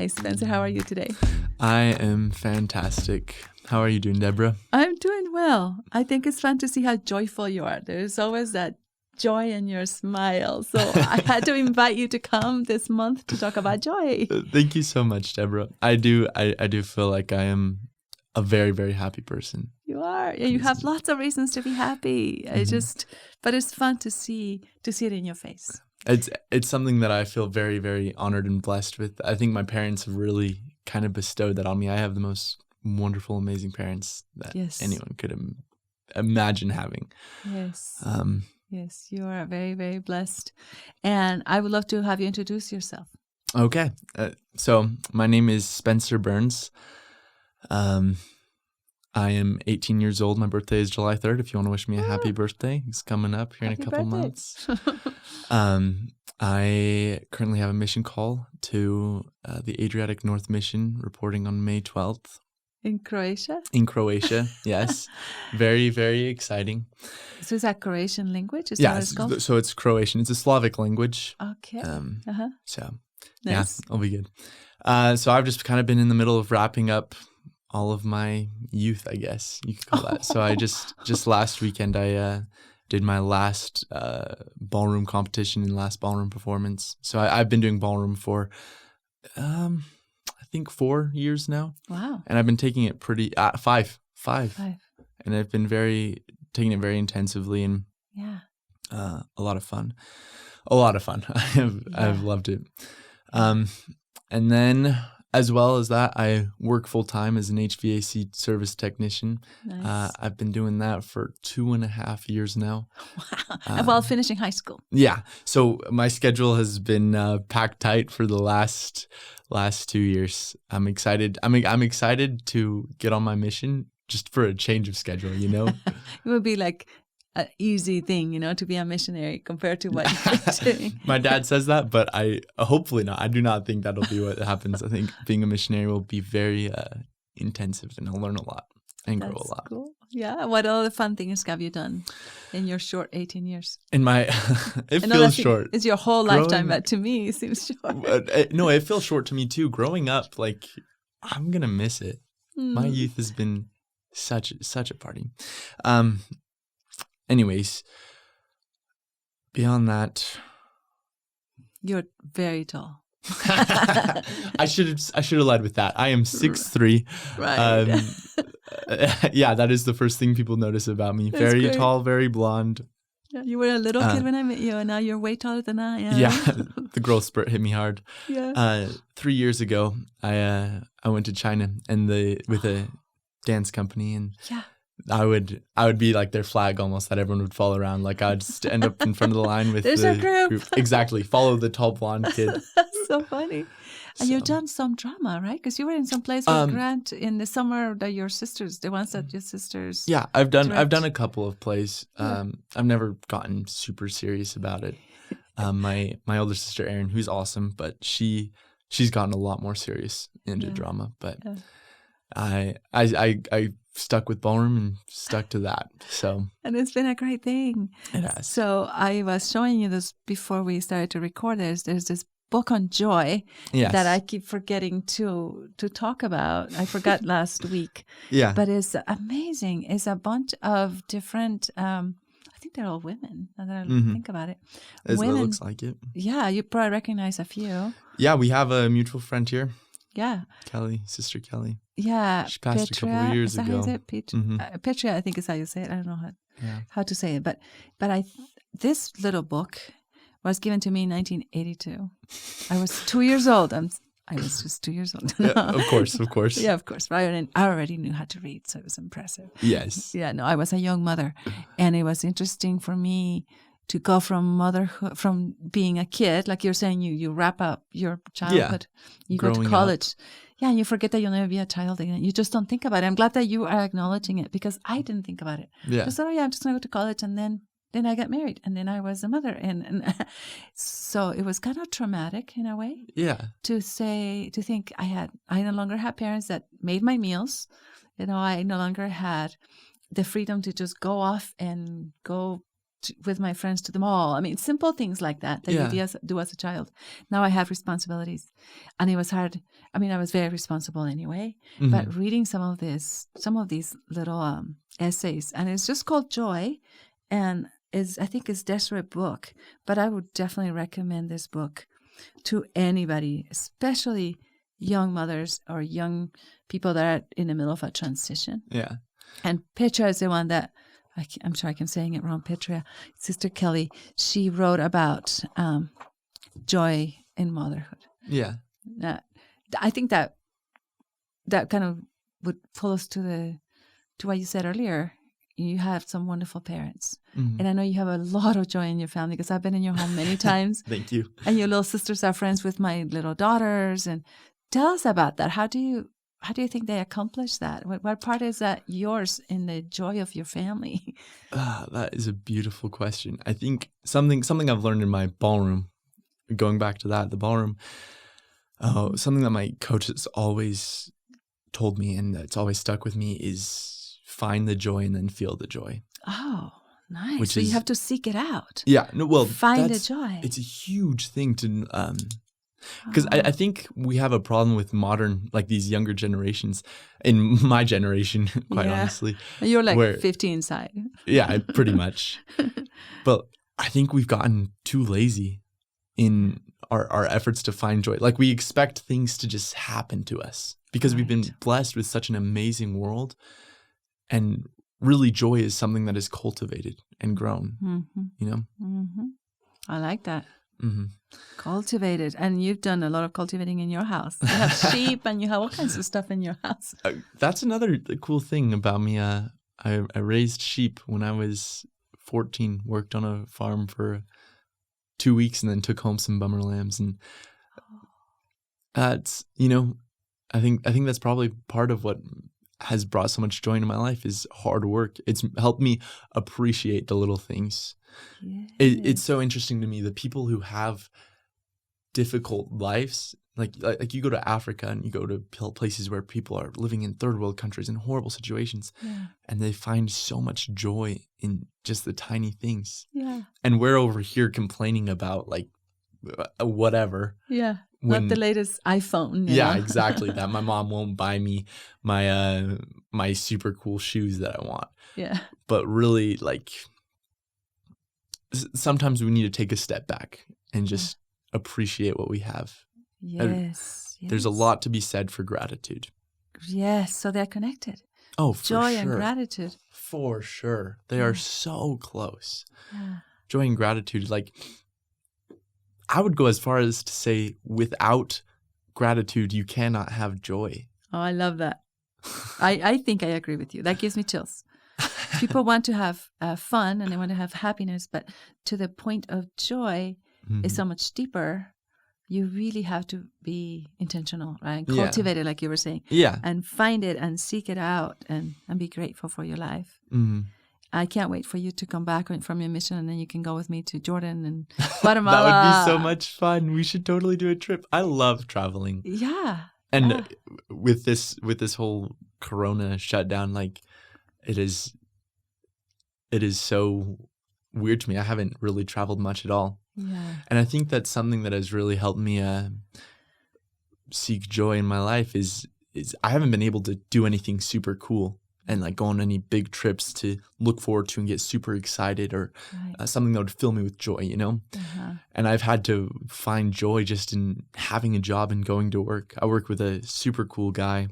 Spencer. How are you today? I am fantastic. How are you doing, Deborah? I'm doing well. I think it's fun to see how joyful you are. There's always that joy in your smile. So I had to invite you to come this month to talk about joy. Thank you so much, Deborah. I do feel like I am a very, very happy person. You are. Yeah, you have lots of reasons to be happy. But it's fun to see it in your face. It's something that I feel very, very honored and blessed with. I think my parents have really kind of bestowed that on me. I have the most wonderful, amazing parents that anyone could imagine having. Yes. Yes, you are very, very blessed. And I would love to have you introduce yourself. Okay. So my name is Spencer Burns. I am 18 years old. My birthday is July 3rd. If you want to wish me a happy birthday, it's coming up here in a couple months. I currently have a mission call to the Adriatic North Mission reporting on May 12th. In Croatia? In Croatia, yes. Very, very exciting. So is that Croatian language? Is yeah, that what it's called? So it's Croatian. It's a Slavic language. Okay. So, nice. Yeah, I'll be good. So I've just kind of been in the middle of wrapping up all of my youth, I guess you could call that. So I just last weekend, I did my last ballroom competition and last ballroom performance. So I've been doing ballroom for I think 4 years now. Wow. And I've been taking it pretty, five. And I've been taking it very intensively and a lot of fun. I've loved it. And then as well as that, I work full time as an HVAC service technician. Nice. I've been doing that for 2.5 years now. Wow. While finishing high school. Yeah. So my schedule has been packed tight for the last 2 years. I'm excited. I'm excited to get on my mission just for a change of schedule, you know? It would be like an easy thing, you know, to be a missionary compared to what you're doing. My dad says that, but hopefully not. I do not think that'll be what happens. I think being a missionary will be very intensive and I'll learn a lot and grow a lot. Cool. Yeah. What other fun things have you done in your short 18 years? In my, it feels short. It's your whole lifetime, but to me, it seems short. No, it feels short to me too. Growing up, like, I'm going to miss it. My youth has been such a party. Anyways, beyond that, you're very tall. I should have led with that. I am 6'3". Right. Yeah, that is the first thing people notice about me. That's very great. Tall, very blonde. Yeah, you were a little kid when I met you, and now you're way taller than I am. Yeah, the growth spurt hit me hard. Yeah. 3 years ago, I went to China with a dance company, and I would be like their flag almost, that everyone would follow around. Like I'd just end up in front of the line with There's the a group. Exactly. Follow the tall blonde kid. That's so funny. And you've done some drama, right? Because you were in some place with Grant in the summer that your sisters, the ones that your sisters. Yeah, I've done a couple of plays. I've never gotten super serious about it. My older sister Erin, who's awesome, but she's gotten a lot more serious into drama. But I stuck with ballroom and stuck to that. So, and it's been a great thing. It has. So I was showing you this before we started to record. There's this book on joy that I keep forgetting to talk about. I forgot last week. Yeah. But it's amazing. It's a bunch of different, I think they're all women, now that I think about it. It looks like it. Yeah, you probably recognize a few. Yeah, we have a mutual friend here. Yeah. Kelly, Sister Kelly. Yeah. She passed a couple of years ago. Petria, I think is how you say it. I don't know how to say it. But this little book was given to me in 1982. I was 2 years old. I was just 2 years old. Yeah, of course. Yeah, of course. But I already knew how to read, so it was impressive. Yes. Yeah, no, I was a young mother. And it was interesting for me to go from motherhood, from being a kid, like you're saying, you wrap up your childhood, you go to college. Yeah, and you forget that you'll never be a child again. You just don't think about it. I'm glad that you are acknowledging it because I didn't think about it. Yeah. Just thought, I'm just going to go to college and then I got married and then I was a mother. And so it was kind of traumatic in a way. Yeah. To think I no longer had parents that made my meals. You know, I no longer had the freedom to just go off and go with my friends to the mall. I mean, simple things like that you do as a child. Now I have responsibilities, and it was hard. I mean, I was very responsible anyway, but reading some of these little essays, and it's just called Joy, and I think it's desperate book, but I would definitely recommend this book to anybody, especially young mothers or young people that are in the middle of a transition. Yeah. And Petra is the one that, I'm sorry, I'm saying it wrong, Petra, Sister Kelly, she wrote about joy in motherhood. Yeah. I think that kind of would pull us to what you said earlier. You have some wonderful parents. And I know you have a lot of joy in your family because I've been in your home many times. Thank you. And your little sisters are friends with my little daughters. And tell us about that. How do you think they accomplish that? What part is that yours in the joy of your family? That is a beautiful question. I think something I've learned in my ballroom, going back to that, the ballroom, something that my coach has always told me and that's always stuck with me is find the joy and then feel the joy. Oh, nice. So you have to seek it out. Yeah. No, well, find the joy. It's a huge thing to, because I think we have a problem with modern, like these younger generations, in my generation, quite honestly. You're like 15 side. Yeah, pretty much. But I think we've gotten too lazy in our efforts to find joy. Like we expect things to just happen to us because we've been blessed with such an amazing world. And really joy is something that is cultivated and grown, you know? I like that. Cultivated. And you've done a lot of cultivating in your house. You have sheep and you have all kinds of stuff in your house. That's another cool thing about me. I raised sheep when I was 14, worked on a farm for 2 weeks and then took home some bummer lambs. And that's, you know, I think that's probably part of what has brought so much joy into my life is hard work. It's helped me appreciate the little things. Yes. It's so interesting to me, the people who have difficult lives, like you go to Africa and you go to places where people are living in third world countries in horrible situations, and they find so much joy in just the tiny things. Yeah. And we're over here complaining about like whatever. Yeah. Not the latest iPhone. Yeah, exactly. That my mom won't buy me my super cool shoes that I want. Yeah. But really, like, sometimes we need to take a step back and just appreciate what we have. Yes. There's a lot to be said for gratitude. Yes. So they're connected. Oh, for joy sure. And gratitude. For sure. They are so close. Yeah. Joy and gratitude, like, I would go as far as to say without gratitude, you cannot have joy. Oh, I love that. I think I agree with you. That gives me chills. People want to have fun and they want to have happiness, but to the point of joy is so much deeper. You really have to be intentional, right? Cultivate it, like you were saying. Yeah. And find it and seek it out and be grateful for your life. I can't wait for you to come back from your mission, and then you can go with me to Jordan and Guatemala. That would be so much fun. We should totally do a trip. I love traveling. Yeah. And with this whole Corona shutdown, like it is so weird to me. I haven't really traveled much at all. Yeah. And I think that's something that has really helped me seek joy in my life is I haven't been able to do anything super cool and like go on any big trips to look forward to and get super excited or something that would fill me with joy, you know? And I've had to find joy just in having a job and going to work. I work with a super cool guy.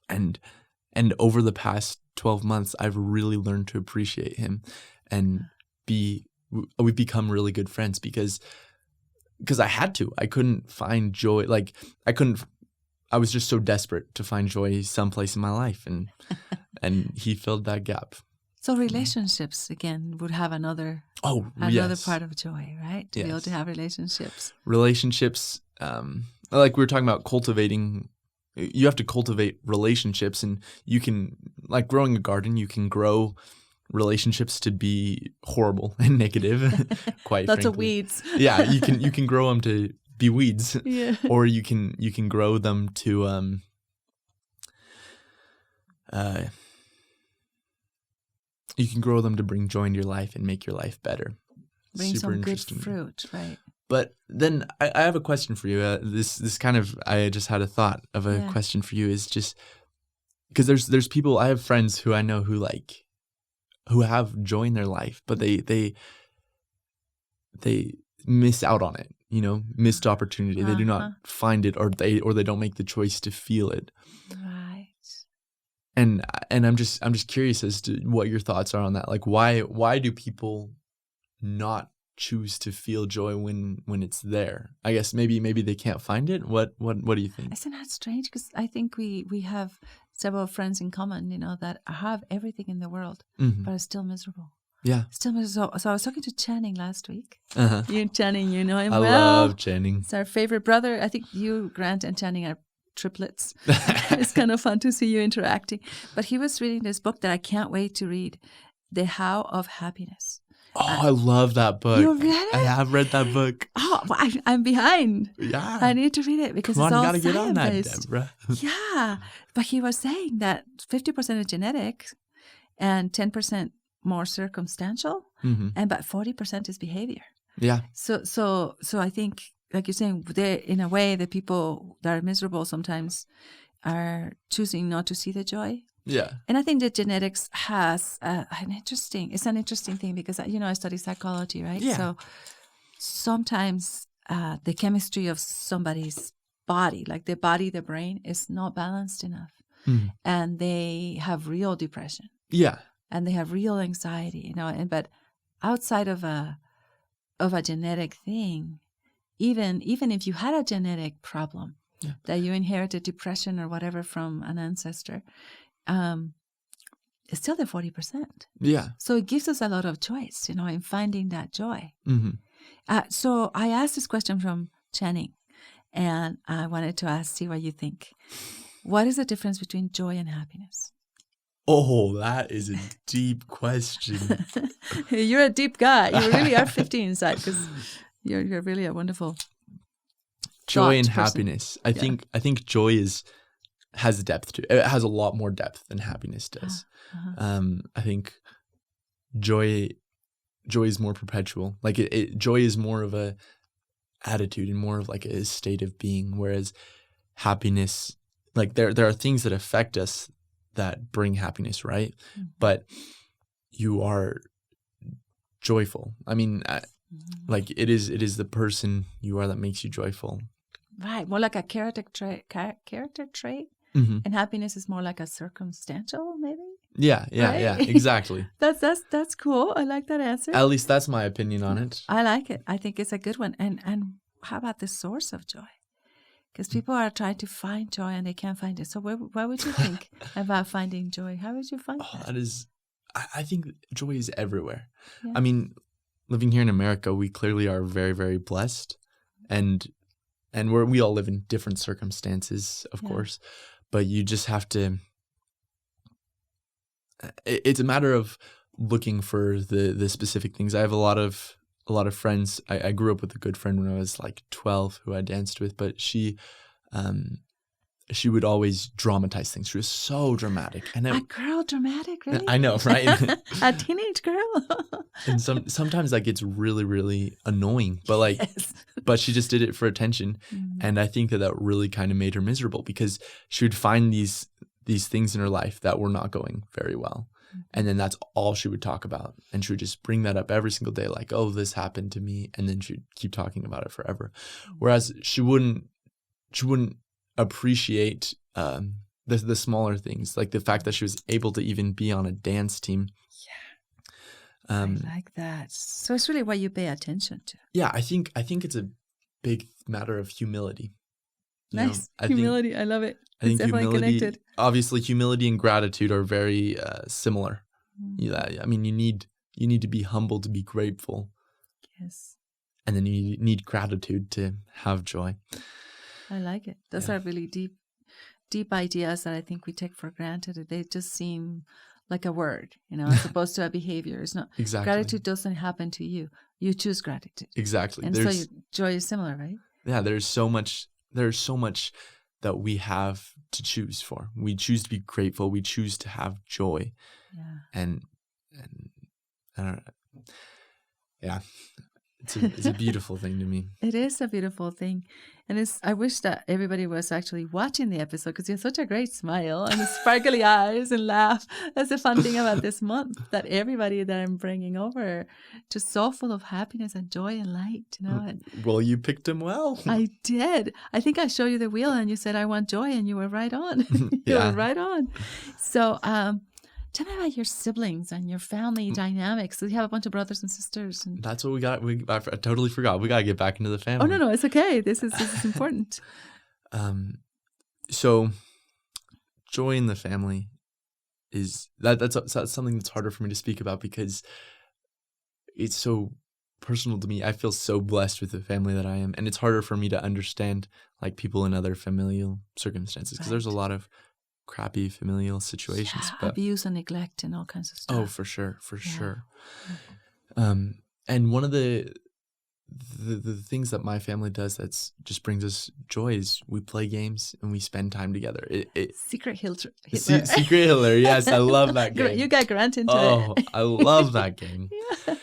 And over the past 12 months, I've really learned to appreciate him and we've become really good friends because I had to. I couldn't find joy. Like I was just so desperate to find joy someplace in my life, and he filled that gap. So relationships again would have another part of joy, right? To be able to have relationships. Relationships, like we were talking about cultivating. You have to cultivate relationships, and you can, like growing a garden, you can grow relationships to be horrible and negative. Quite lots frankly. Of weeds. Yeah, you can grow them to be weeds, or you can grow them you can grow them to bring joy into your life and make your life better. Bring some good fruit, right? But then I have a question for you. This kind of, I just had a thought of a question for you, is just because there's people, I have friends who I know who have joy in their life, but they miss out on it, missed opportunity. They do not find it, or they don't make the choice to feel it. Right. And I'm just curious as to what your thoughts are on that. Like, why do people not choose to feel joy when it's there? I guess maybe they can't find it. What do you think? Isn't that strange? Because I think we have several friends in common, that have everything in the world, but are still miserable. Yeah. Still miserable. So I was talking to Channing last week. Uh-huh. You and Channing, you know him I well. love Channing. It's our favorite brother. I think you, Grant, and Channing are triplets. It's kind of fun to see you interacting. But he was reading this book that I can't wait to read, The How of Happiness. Oh, I love that book. You read it? I have read that book. Oh, well, I'm behind. Yeah. I need to read it because Come on, it's all you gotta get on that, science-based. Deborah. Yeah. But he was saying that 50% is genetics and 10% more circumstantial, and about 40% is behavior. Yeah. So I think, like you're saying, in a way, the people that are miserable sometimes are choosing not to see the joy. Yeah. And I think that genetics has it's an interesting thing because, I study psychology, right? Yeah. So sometimes the chemistry of somebody's body, like the brain is not balanced enough. And they have real depression. Yeah. And they have real anxiety, but outside of a genetic thing, even if you had a genetic problem that you inherited depression or whatever from an ancestor, it's still the 40%. Yeah. So it gives us a lot of choice, in finding that joy. So I asked this question from Channing, and I wanted to see what you think. What is the difference between joy and happiness? Oh, that is a deep question. You're a deep guy. You really are 50 inside because you're really a wonderful joy and person. Happiness. I think joy has depth to it. It has a lot more depth than happiness does. I think joy is more perpetual. Like joy is more of a attitude and more of like a state of being, whereas happiness, like there are things that affect us that bring happiness, right? But you are joyful. I mean, like it is the person you are that makes you joyful. Right, more like a character trait, and happiness is more like a circumstantial, maybe. Yeah, exactly. That's cool. I like that answer. At least that's my opinion on it. I like it. I think it's a good one. And how about the source of joy? Because people are trying to find joy and they can't find it. So what would you think about finding joy? How would you find that? That is, I think joy is everywhere. Yeah. I mean, living here in America, we clearly are very, very blessed, and we all live in different circumstances, of course, but you just have to. It's a matter of looking for the specific things. I have a lot of friends. I grew up with a good friend when I was like 12 who I danced with, but she would always dramatize things. She was so dramatic. And a girl dramatic, really? I know, right? A teenage girl. And sometimes that gets really, really annoying. But but she just did it for attention. And I think that really kind of made her miserable because she would find these things in her life that were not going very well. And then that's all she would talk about. And she would just bring that up every single day, like, oh, this happened to me. And then she'd keep talking about it forever. Whereas she wouldn't appreciate the smaller things, like the fact that she was able to even be on a dance team. Yeah. I like that. So it's really what you pay attention to. Yeah, I think it's a big matter of humility. Nice. Humility. I love it. I think definitely humility, connected. Obviously humility and gratitude are very similar. I mean, you need to be humble to be grateful. Yes. And then you need gratitude to have joy. I like it. Those are really deep ideas that I think we take for granted. They just seem like a word, as opposed to a behavior. It's not exactly. Gratitude doesn't happen to you. You choose gratitude. Exactly. And so your joy is similar, right? Yeah, there's so much that we have to choose for. We choose to be grateful. We choose to have joy. Yeah. And I don't know. Yeah. It's a beautiful thing to me. It is a beautiful thing. And I wish that everybody was actually watching the episode, because you have such a great smile and the sparkly eyes and laugh. That's the fun thing about this month, that everybody that I'm bringing over, just so full of happiness and joy and light, you know. And well, you picked him well. I did. I think I showed you the wheel and you said, I want joy, and you were right on. You were right on. So, tell me about your siblings and your family dynamics. So you have a bunch of brothers and sisters. And that's what we got. I totally forgot. We got to get back into the family. Oh, no, it's okay. This is important. So joy in the family is that's something that's harder for me to speak about because it's so personal to me. I feel so blessed with the family that I am. And it's harder for me to understand like people in other familial circumstances because there's a lot of crappy familial situations, but abuse and neglect and all kinds of stuff. Oh, for sure. And one of the things that my family does that's just brings us joy is we play games and we spend time together. Secret Hitler. Secret Hitler. Yes, I love that game. You got Grant into it. Oh, I love that game. Yeah.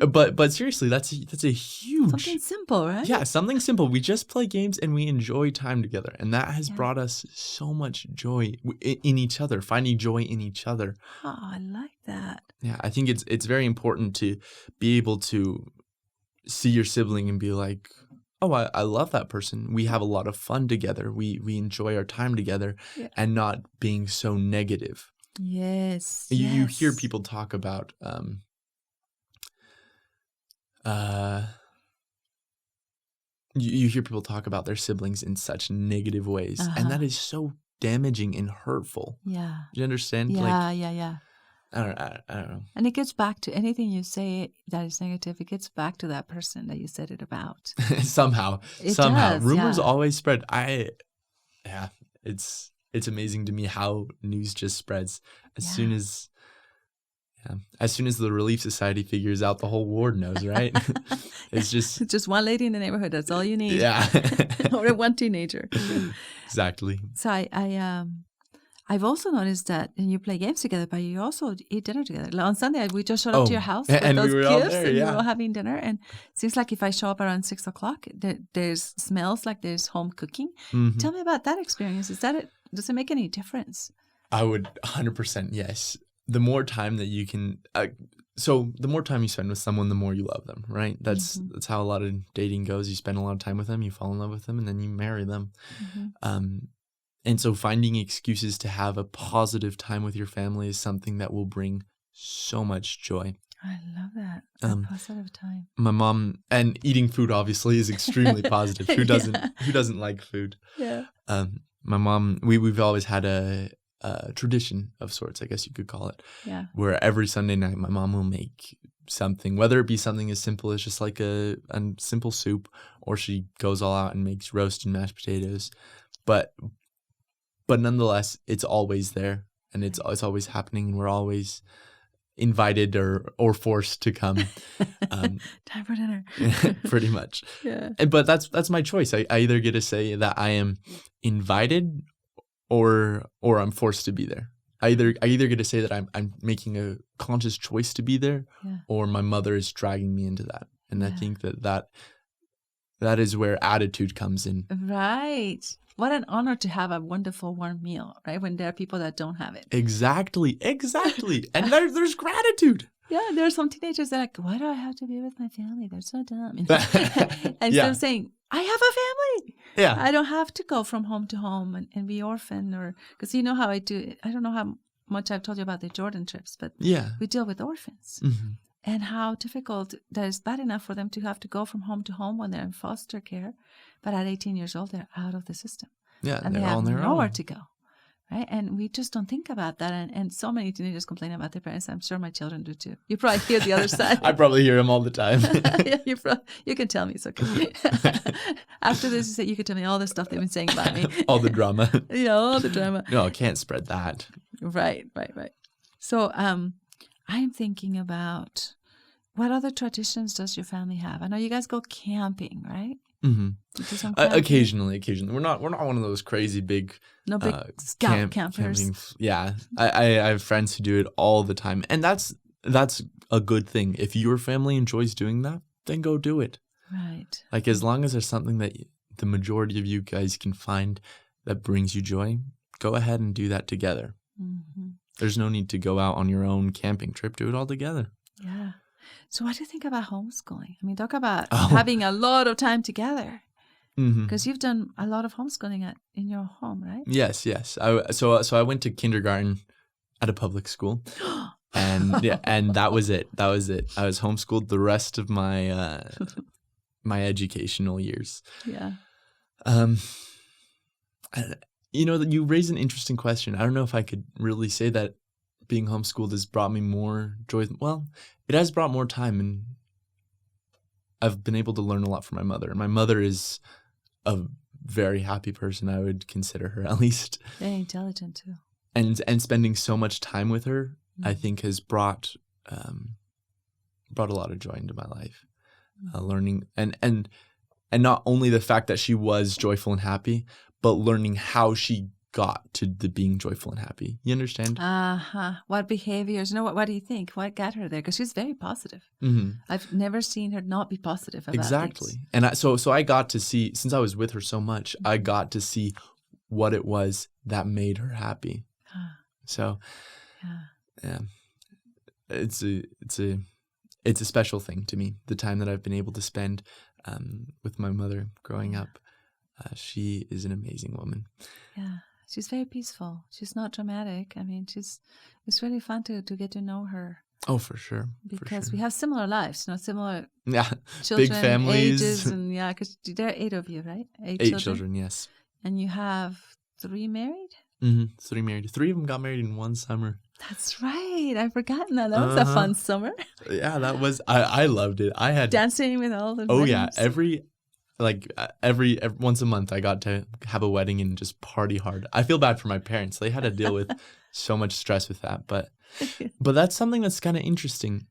But seriously, that's a huge something simple, right? Yeah, something simple. We just play games and we enjoy time together, and that has brought us so much joy in each other, finding joy in each other. Oh, I like that. Yeah, I think it's very important to be able to see your sibling and be like, oh, I love that person. We have a lot of fun together. We enjoy our time together, and not being so negative. Yes. You hear people talk about. You hear people talk about their siblings in such negative ways, and that is so damaging and hurtful. Yeah. Do you understand? Yeah. I don't know. And it gets back to anything you say that is negative. It gets back to that person that you said it about. Somehow. Does, rumors always spread. It's amazing to me how news just spreads as soon as. Yeah. As soon as the Relief Society figures out, the whole ward knows, right? It's just one lady in the neighborhood. That's all you need. Yeah. Or one teenager. Exactly. So I've also noticed that when you play games together, but you also eat dinner together. On Sunday, we just showed up to your house with those gifts, and we were all having dinner. And it seems like if I show up around 6 o'clock, there's smells like there's home cooking. Mm-hmm. Tell me about that experience. Does it make any difference? I would 100% yes. The more time that you can, the more time you spend with someone, the more you love them, right? That's how a lot of dating goes. You spend a lot of time with them, you fall in love with them, and then you marry them. Mm-hmm. And so finding excuses to have a positive time with your family is something that will bring so much joy. I love that. A positive time. My mom, and eating food obviously is extremely positive. Who doesn't like food? Yeah. My mom, we've always had a tradition of sorts, I guess you could call it. Yeah. Where every Sunday night my mom will make something, whether it be something as simple as just like a simple soup, or she goes all out and makes roast and mashed potatoes. But nonetheless, it's always there, and it's always happening, and we're always invited or forced to come. Time for dinner. Pretty much. Yeah. But that's my choice. I either get to say that I am invited or I'm forced to be there. I either get to say that I'm making a conscious choice to be there, or my mother is dragging me into that. And I think that is where attitude comes in. Right. What an honor to have a wonderful warm meal, right? When there are people that don't have it. Exactly. And there's gratitude. Yeah, there are some teenagers that are like, why do I have to be with my family? They're so dumb. And instead of saying, I have a family. Yeah. I don't have to go from home to home and be orphan, or because you know how I do it. I don't know how much I've told you about the Jordan trips, but we deal with orphans. Mm-hmm. And how difficult that is. Bad enough for them to have to go from home to home when they're in foster care, but at 18 years old, they're out of the system. Yeah, and they have nowhere to go, right? And we just don't think about that. And so many teenagers complain about their parents. I'm sure my children do too. You probably hear the other side. I probably hear them all the time. Yeah, you can tell me. It's okay. After this, you can tell me all the stuff they've been saying about me. All the drama. All the drama. No, I can't spread that. Right. So, I'm thinking about what other traditions does your family have? I know you guys go camping, right? Mm-hmm. Occasionally. We're not one of those crazy big scout campers. Camping. Yeah, I have friends who do it all the time, and that's that's a good thing. If your family enjoys doing that, then go do it. Right. Like, as long as there's something that the majority of you guys can find that brings you joy, go ahead and do that together. Mm-hmm. There's no need to go out on your own camping trip. Do it all together. Yeah. So what do you think about homeschooling? I mean, talk about having a lot of time together. Because you've done a lot of homeschooling in your home, right? Yes. So I went to kindergarten at a public school, and that was it. I was homeschooled the rest of my my educational years. Yeah. You raise an interesting question. I don't know if I could really say that being homeschooled has brought me more joy. Well, it has brought more time, and I've been able to learn a lot from my mother. My mother is a very happy person. I would consider her, at least. Very intelligent too. And spending so much time with her, I think, has brought a lot of joy into my life. Learning and not only the fact that she was joyful and happy, but learning how she got to the being joyful and happy. You understand? What behaviors? What do you think? What got her there? Because she's very positive. I've never seen her not be positive about exactly. things. And so I got to see, since I was with her so much, I got to see what it was that made her happy. So, yeah, it's a special thing to me. The time that I've been able to spend with my mother growing up. She is an amazing woman. Yeah. She's very peaceful. She's not dramatic. I mean, it's really fun to get to know her. Oh, for sure. Because we have similar lives, similar children, big families. Ages, and because there are 8 of you, right? 8 children, yes. And you have 3 married? 3 married. 3 of them got married in one summer. That's right. I've forgotten that. That was a fun summer. Yeah, that was. I loved it. I had dancing with all the. Oh weddings. Yeah, every once a month I got to have a wedding and just party hard. I feel bad for my parents. They had to deal with so much stress with that, but that's something that's kind of interesting.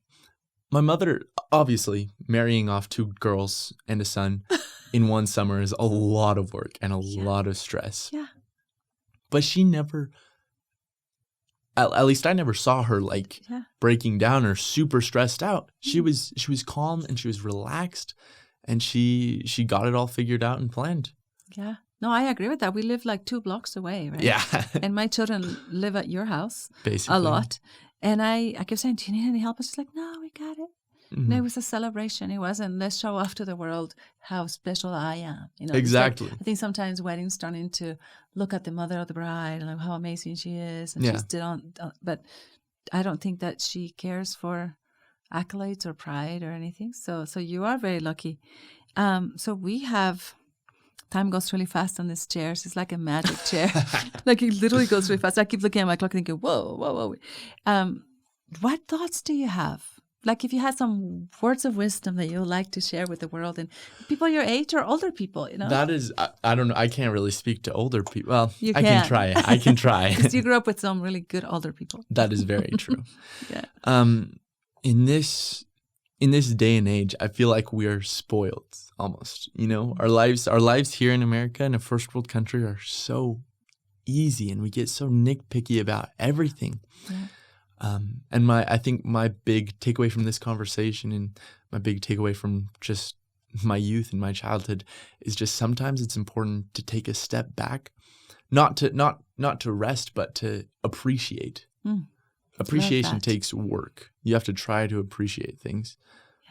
My mother, obviously, marrying off 2 girls and a son in one summer is a lot of work and a lot of stress. Yeah. But she never, at least I never saw her breaking down or super stressed out. She was calm and she was relaxed. And she got it all figured out and planned. Yeah. No, I agree with that. We live 2 blocks away, right? Yeah. And my children live at your house. Basically. A lot. And I kept saying, do you need any help? And she's like, no, we got it. No, it was a celebration. It wasn't, let's show off to the world how special I am. Exactly. I think sometimes weddings turn into look at the mother of the bride and how amazing she is. And she's but I don't think that she cares for accolades or pride or anything. So you are very lucky. So we have, time goes really fast on this chair. It's like a magic chair. It literally goes really fast. I keep looking at my clock thinking, whoa. What thoughts do you have? If you had some words of wisdom that you would like to share with the world and people your age or older people, That is, I don't know. I can't really speak to older people. Well, I can try. I can try. Because you grew up with some really good older people. That is very true. Yeah. In this day and age, I feel like we are spoiled almost. Our lives here in America, in a first world country, are so easy, and we get so nitpicky about everything. Yeah. And I think my big takeaway from this conversation and my big takeaway from just my youth and my childhood is just sometimes it's important to take a step back, not to rest, but to appreciate. Appreciation takes work. You have to try to appreciate things.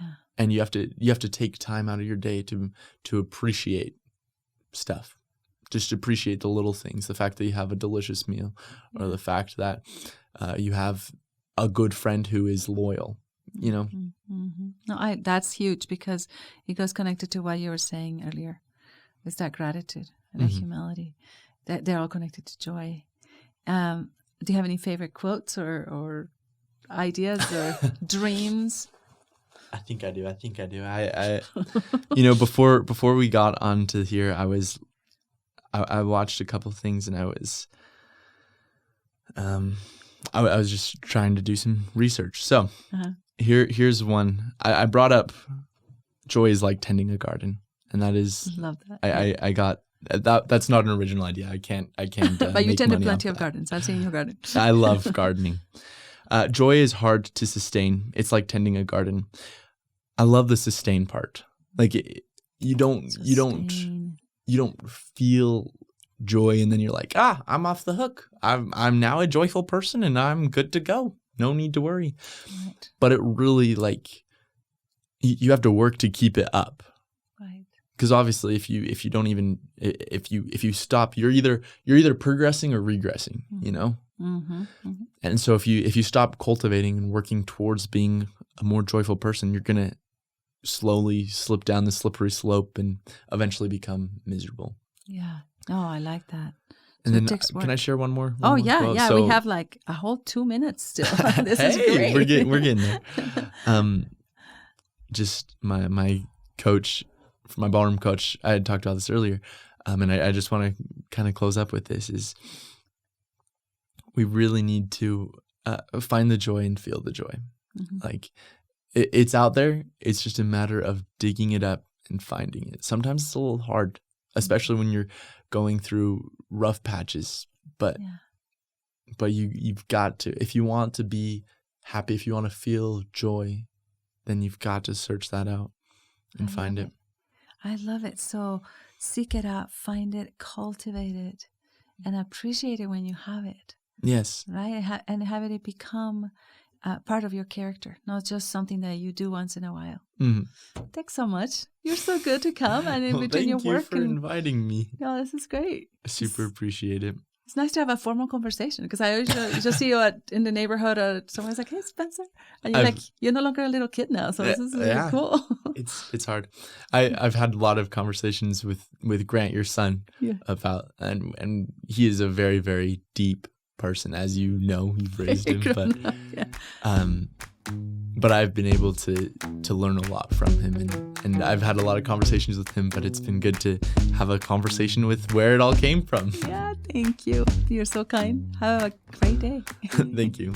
Yeah. And you have to take time out of your day to appreciate stuff. Just appreciate the little things, the fact that you have a delicious meal, or the fact that you have a good friend who is loyal, Mm-hmm. No, that's huge because it goes connected to what you were saying earlier. It's that gratitude and that humility. That they're all connected to joy. Do you have any favorite quotes or ideas or dreams? I think I do. I before we got onto here, I watched a couple of things and I was just trying to do some research. So here's one. I brought up joy is like tending a garden, and that is love that. I got that. That's not an original idea. I can't. But you tend to plenty of gardens. I've seen your garden. I love gardening. Joy is hard to sustain. It's like tending a garden. I love the sustain part. Like you don't feel joy and then you're like, I'm off the hook. I'm now a joyful person and I'm good to go. No need to worry. Right. But it really like you have to work to keep it up. Right. Because obviously if you don't even if you stop, you're either progressing or regressing, you know? Mm-hmm. Mm-hmm. And so if you stop cultivating and working towards being a more joyful person, you're gonna slowly slip down the slippery slope and eventually become miserable. Yeah. Oh, I like that. And then can I share one more? Yeah. So, we have like a whole 2 minutes still. This is great. We're getting there. Just my coach, my ballroom coach, I had talked about this earlier, and I just want to kind of close up with this: is we really need to find the joy and feel the joy. Mm-hmm. Like it's out there. It's just a matter of digging it up and finding it. Sometimes it's a little hard, especially when you're going through rough patches, but you've got to, if you want to be happy, if you want to feel joy, then you've got to search that out and find it. I love it. So seek it out, find it, cultivate it, and appreciate it when you have it. Yes. Right? And have it become part of your character, not just something that you do once in a while. Mm-hmm. Thanks so much. You're so good to come and in between your work. Thank you for inviting me. Yeah, this is great. I super appreciate it. It's nice to have a formal conversation because I always just see you in the neighborhood or someone's like, "Hey, Spencer," and you're like, "You're no longer a little kid now." So this is really cool. It's hard. I've had a lot of conversations with Grant, your son, about and he is a very, very deep person, as you know, you've raised him, but I've been able to learn a lot from him, and I've had a lot of conversations with him, but it's been good to have a conversation with where it all came from. Yeah, thank you. You're so kind. Have a great day. Thank you.